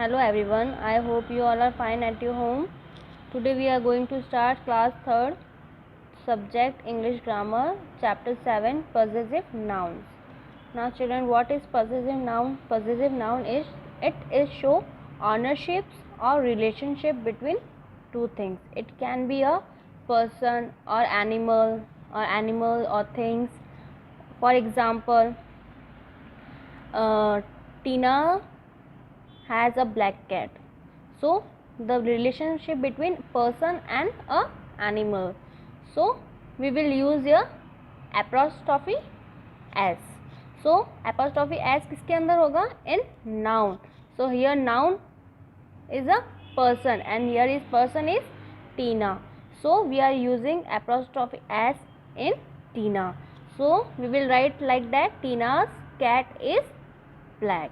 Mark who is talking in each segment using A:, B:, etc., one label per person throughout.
A: Hello everyone, I hope you all are fine at your home. Today we are going to start class 3rd, subject English grammar, chapter 7, possessive nouns. Now children, what is possessive noun? Possessive noun is show ownerships or relationship between two things. It can be a person or animal or things. For example, Tina has a black cat. So the relationship between person and a animal. So we will use here apostrophe s. So apostrophe s किसके अंदर होगा? In noun. So here noun is a person and here is person is Tina. So we are using apostrophe s in Tina. So we will write like that: Tina's cat is black.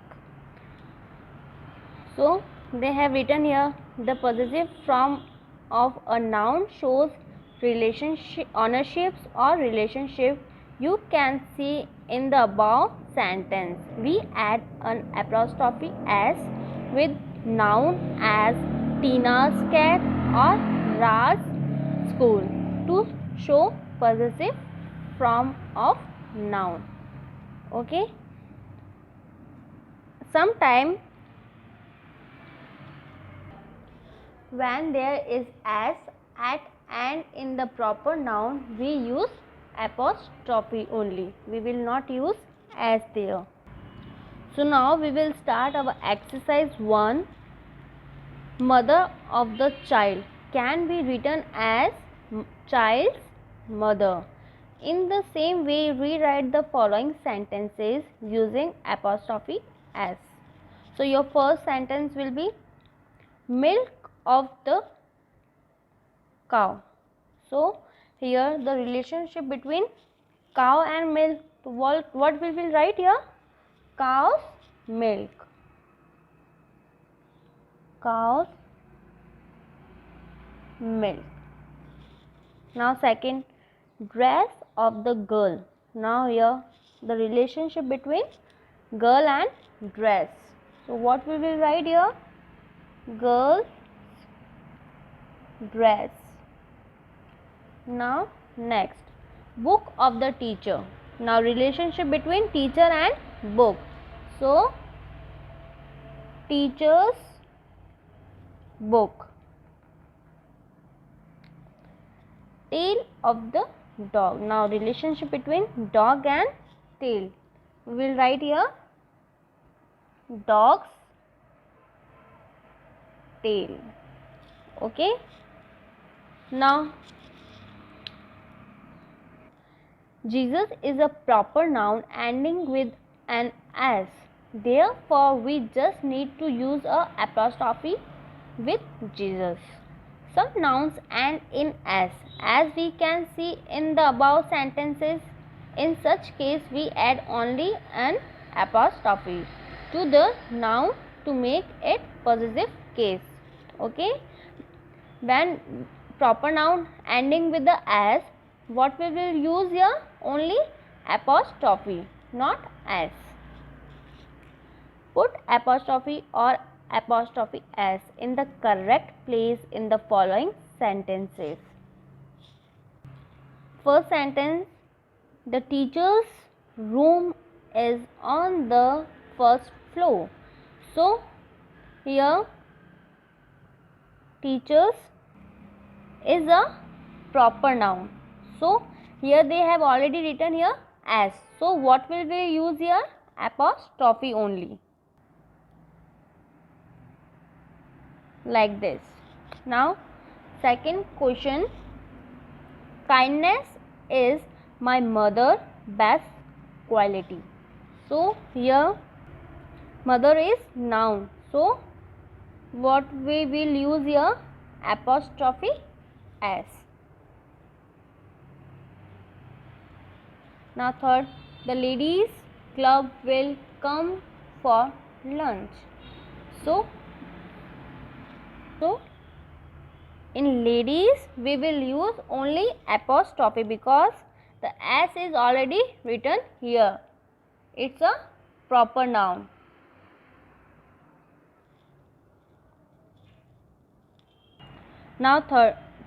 A: So they have written here the possessive form of a noun shows relationship, ownerships or relationship. You can see in the above sentence. We add an apostrophe s with noun as Tina's cat or Raj's school to show possessive form of noun. Okay. Sometime when there is s at and in the proper noun, we use apostrophe only. We will not use s there. So now we will start our exercise 1. Mother of the child can be written as child's mother. In the same way, rewrite the following sentences using apostrophe s. So your first sentence will be milk of the cow. So here the relationship between cow and milk, what we will write here? Cow's milk. Cow's milk. Now second, dress of the girl. Now here the relationship between girl and dress. So what we will write here? Girl's dress. Now next, book of the teacher. Now relationship between teacher and book. So teacher's book. Tail of the dog. Now relationship between dog and tail. We will write here dog's tail. Okay. Now Jesus is a proper noun ending with an s. Therefore, we just need to use a apostrophe with Jesus. Some nouns end in s, as we can see in the above sentences. In such case, we add only an apostrophe to the noun to make it possessive case. Okay. When proper noun ending with the s, what we will use here? Only apostrophe, not s. Put apostrophe or apostrophe s in the correct place in the following sentences. First sentence, the teacher's room is on the first floor. So here teachers is a proper noun. So here they have already written here as. So what will we use here? Apostrophe only. Like this. Now second question, kindness is my mother's best quality. So here mother is noun. So what we will use here? Apostrophe s. Now third, the ladies club will come for lunch. So in ladies we will use only apostrophe because the s is already written here. It's a proper noun. Now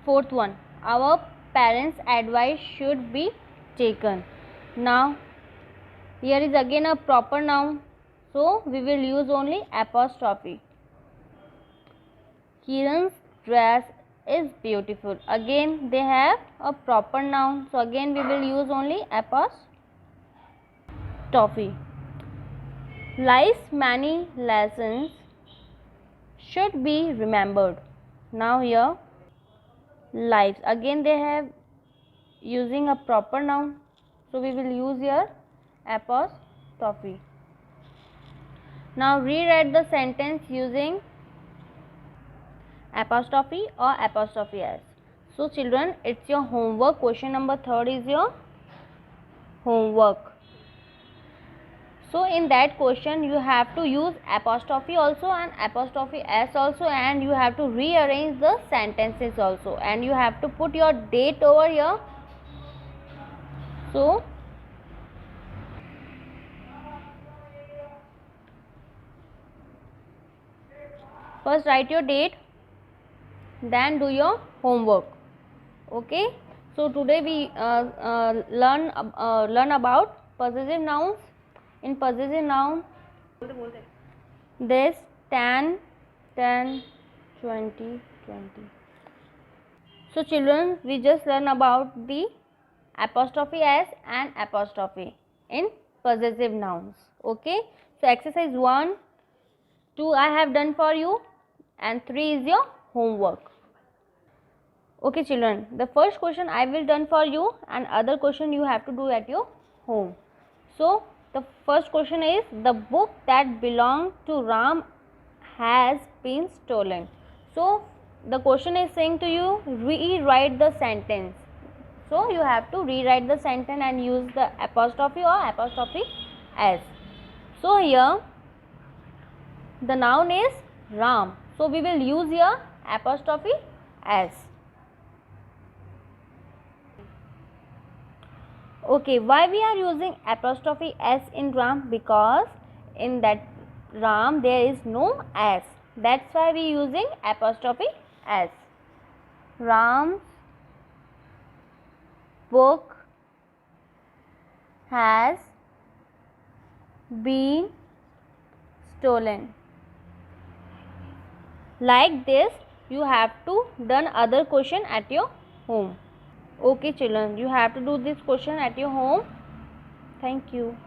A: fourth one, our parents' advice should be taken. Now here is again a proper noun, so we will use only apostrophe. Kiran's dress is beautiful. Again they have a proper noun, so again we will use only apostrophe. Life's many lessons should be remembered. Now here lives, again they have using a proper noun, so we will use here apostrophe. Now rewrite the sentence using apostrophe or apostrophe s. So children, it's your homework. Question number 3 is your homework. So in that question you have to use apostrophe also and apostrophe s also, and you have to rearrange the sentences also, and you have to put your date over here. So first write your date, then do your homework. Okay, so today we learn about possessive nouns. In possessive noun, this 10, 10, 20, 20. So children, we just learn about the apostrophe s and apostrophe in possessive nouns. Okay, so exercise 1, 2 I have done for you, and 3 is your homework. Okay children, the first question I will done for you, and other question you have to do at your home. So the first question is, the book that belonged to Ram has been stolen. So the question is saying to you, rewrite the sentence. So you have to rewrite the sentence and use the apostrophe or apostrophe s. So here the noun is Ram, so we will use here apostrophe s. Okay, why we are using apostrophe s in Ram? Because in that Ram there is no s, that's why we using apostrophe s. Ram's book has been stolen. Like this you have to done other question at your home. Okay children, you have to do this question at your home. Thank you.